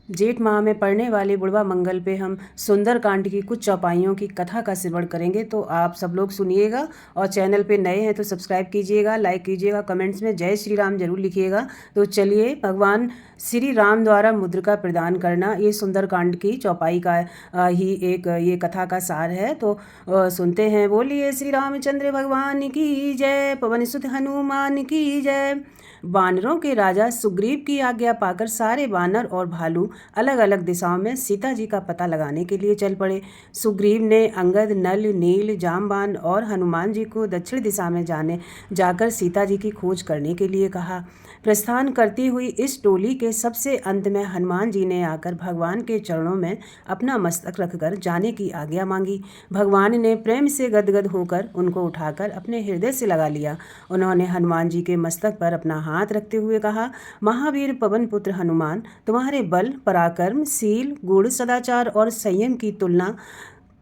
जेठ माह में पड़ने वाले बुढ़वा मंगल पे हम सुंदरकांड की कुछ चौपाइयों की कथा का श्रवण करेंगे। तो आप सब लोग सुनिएगा और चैनल पे नए हैं तो सब्सक्राइब कीजिएगा, लाइक कीजिएगा, कमेंट्स में जय श्री राम जरूर लिखिएगा। तो चलिए, भगवान श्री राम द्वारा मुद्रिका प्रदान करना, ये सुंदरकांड की चौपाई का ही एक ये कथा का सार है। तो सुनते हैं। बोलिए श्री रामचंद्र भगवान की जय, पवन सुत हनुमान की जय। वानरों के राजा सुग्रीव की आज्ञा पाकर सारे वानर और भालू अलग अलग दिशाओं में सीता जी का पता लगाने के लिए चल पड़े। सुग्रीव ने अंगद, नल, नील, जामवान और हनुमान जी को दक्षिण दिशा में जाकर सीता जी की खोज करने के लिए कहा। प्रस्थान करती हुई इस टोली के सबसे अंत में हनुमान जी ने आकर भगवान के चरणों में अपना मस्तक रखकर जाने की आज्ञा मांगी। भगवान ने प्रेम से गदगद होकर उनको उठाकर अपने हृदय से लगा लिया। उन्होंने हनुमान जी के मस्तक पर अपना हाथ रखते हुए कहा, महावीर पवन पुत्र हनुमान, तुम्हारे बल, पराक्रम, शील, गुण, सदाचार और संयम की तुलना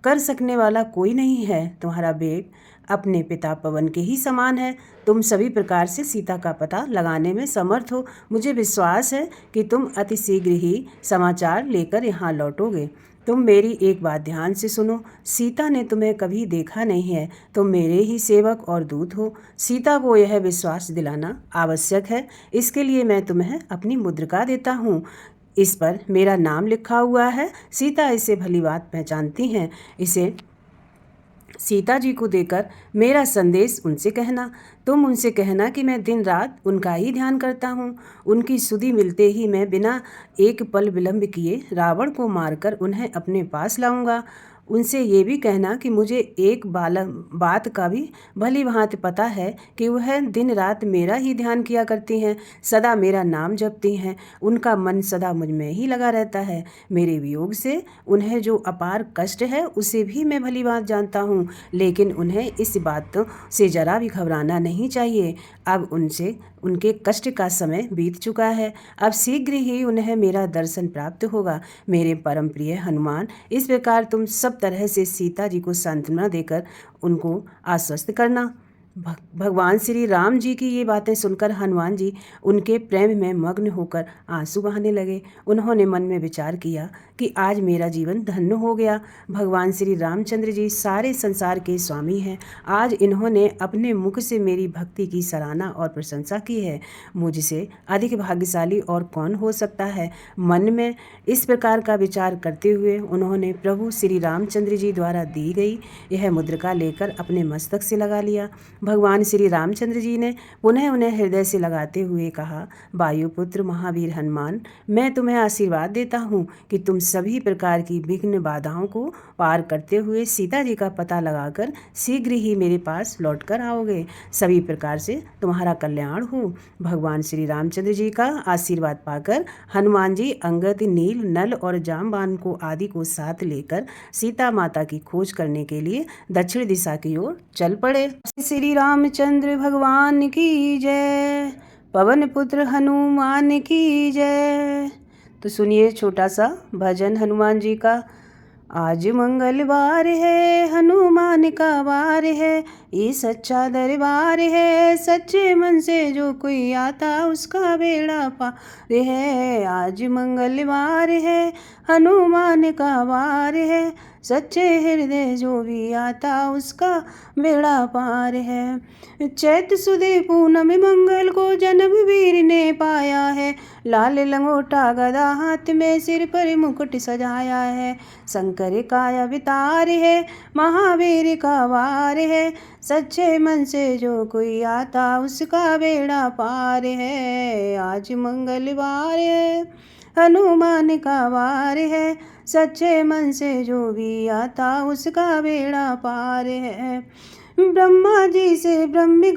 कर सकने वाला कोई नहीं है। तुम्हारा वेग अपने पिता पवन के ही समान है। तुम सभी प्रकार से सीता का पता लगाने में समर्थ हो। मुझे विश्वास है कि तुम अति शीघ्र ही समाचार लेकर यहाँ लौटोगे। तुम मेरी एक बात ध्यान से सुनो। सीता ने तुम्हें कभी देखा नहीं है। तुम मेरे ही सेवक और दूत हो। सीता को यह विश्वास दिलाना आवश्यक है। इसके लिए मैं तुम्हें अपनी मुद्रिका देता हूँ। इस पर मेरा नाम लिखा हुआ है। सीता इसे भली बात पहचानती हैं। इसे सीता जी को देकर मेरा संदेश उनसे कहना। तुम उनसे कहना कि मैं दिन रात उनका ही ध्यान करता हूँ। उनकी सुधि मिलते ही मैं बिना एक पल विलंब किए रावण को मारकर उन्हें अपने पास लाऊंगा। उनसे ये भी कहना कि मुझे एक बात का भी भली भांति पता है कि वह दिन रात मेरा ही ध्यान किया करती हैं, सदा मेरा नाम जपती हैं। उनका मन सदा मुझ में ही लगा रहता है। मेरे वियोग से उन्हें जो अपार कष्ट है उसे भी मैं भली बात जानता हूँ, लेकिन उन्हें इस बात से जरा भी घबराना नहीं चाहिए। अब उनके कष्ट का समय बीत चुका है। अब शीघ्र ही उन्हें मेरा दर्शन प्राप्त होगा। मेरे परम प्रिय हनुमान, इस प्रकार तुम सब तरह से सीता जी को सांत्वना देकर उनको आश्वस्त करना। भगवान श्री राम जी की ये बातें सुनकर हनुमान जी उनके प्रेम में मग्न होकर आंसू बहाने लगे। उन्होंने मन में विचार किया कि आज मेरा जीवन धन्य हो गया। भगवान श्री रामचंद्र जी सारे संसार के स्वामी हैं। आज इन्होंने अपने मुख से मेरी भक्ति की सराहना और प्रशंसा की है। मुझसे अधिक भाग्यशाली और कौन हो सकता है। मन में इस प्रकार का विचार करते हुए उन्होंने प्रभु श्री रामचंद्र जी द्वारा दी गई यह मुद्रिका लेकर अपने मस्तक से लगा लिया। भगवान श्री रामचंद्र जी ने पुनः उन्हें हृदय से लगाते हुए कहा, वायुपुत्र महावीर हनुमान, मैं तुम्हें आशीर्वाद देता हूँ कि तुम सभी प्रकार की विघ्न बाधाओं को पार करते हुए सीता जी का पता लगाकर शीघ्र ही मेरे पास लौटकर आओगे। सभी प्रकार से तुम्हारा कल्याण हो। भगवान श्री रामचंद्र जी का आशीर्वाद पाकर हनुमान जी अंगद, नील, नल और जामवान को आदि को साथ लेकर सीता माता की खोज करने के लिए दक्षिण दिशा की ओर चल पड़े। श्री रामचंद्र भगवान की जय, पवन पुत्र हनुमान की जय। तो सुनिए छोटा सा भजन हनुमान जी का। आज मंगलवार है, हनुमान का वार है, ये सच्चा दरबार है, सच्चे मन से जो कोई आता उसका बेड़ा पार है। आज मंगलवार है, हनुमान का वार है, सच्चे हृदय जो भी आता उसका बेड़ा पार है। चैत सुदे पूनम मंगल को जन्म वीर ने पाया है, लाल लंगोटा गदा हाथ में सिर पर मुकुट सजाया है। शंकर का अवतार है, महावीर का वार है, सच्चे मन से जो कोई आता उसका बेड़ा पार है। आज मंगलवार है, हनुमान का वार है, सच्चे मन से जो भी आता उसका बेड़ा पार है। ब्रह्मा जी से ब्रह्म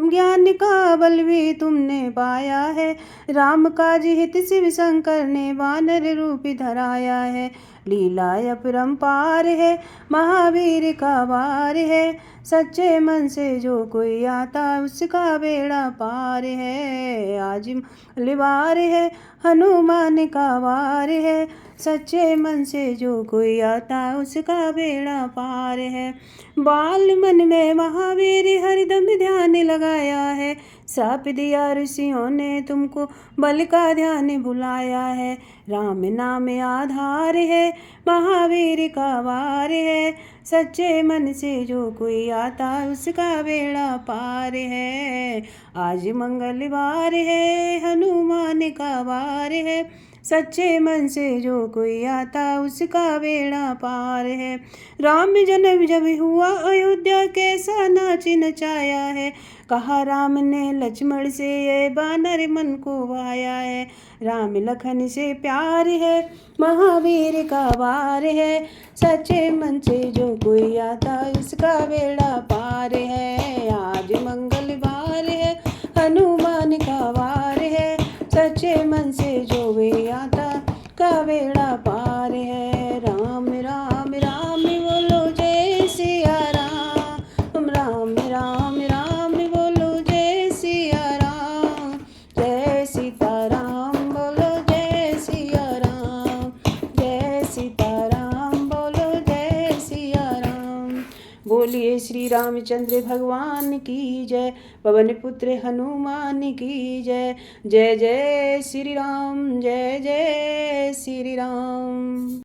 ज्ञान का बल भी तुमने पाया है, राम काज हित शिव शंकर ने वानर रूप धराया है। लीला अपरंपार है, महावीर का वार है, सच्चे मन से जो कोई आता उसका बेड़ा पार है। आज मंगलवार है, हनुमान का वार है, सच्चे मन से जो कोई आता उसका बेड़ा पार है। बाल मन में महावीर हरदम ध्यान लगाया है, साप दिया ऋषियों ने तुमको, बल का ध्यान भुलाया है। राम नाम आधार है, महावीर का वार है। सच्चे मन से जो कोई आता, उसका बेड़ा पार है। आज मंगलवार है, हनुमान का वार है। सच्चे मन से जो कोई आता, उसका बेड़ा पार है। राम जन्म जब हुआ अयोध्या, कैसा नाच नचाया है। कहा राम ने लक्ष्मण से, ये बानर मन को भाया है। राम लखन से प्यार है, महावीर का वार है। सच्चे मन से जो कोई आता, उसका बेड़ा पार है। आज मंगलवार है, हनुमान का वार है। सच्चे मन से जो भी आता, का बेड़ा पार है। राम राम राम बोलो जय सिया राम, राम राम राम बोलो जय सिया राम। जय सीताराम बोलो जय सिया राम, जय सीताराम बोलो जय सिया राम। बोलिए श्री रामचंद्र भगवान की जय, पवन पुत्र हनुमान की जय। जय जय श्री राम, जय जय श्री राम।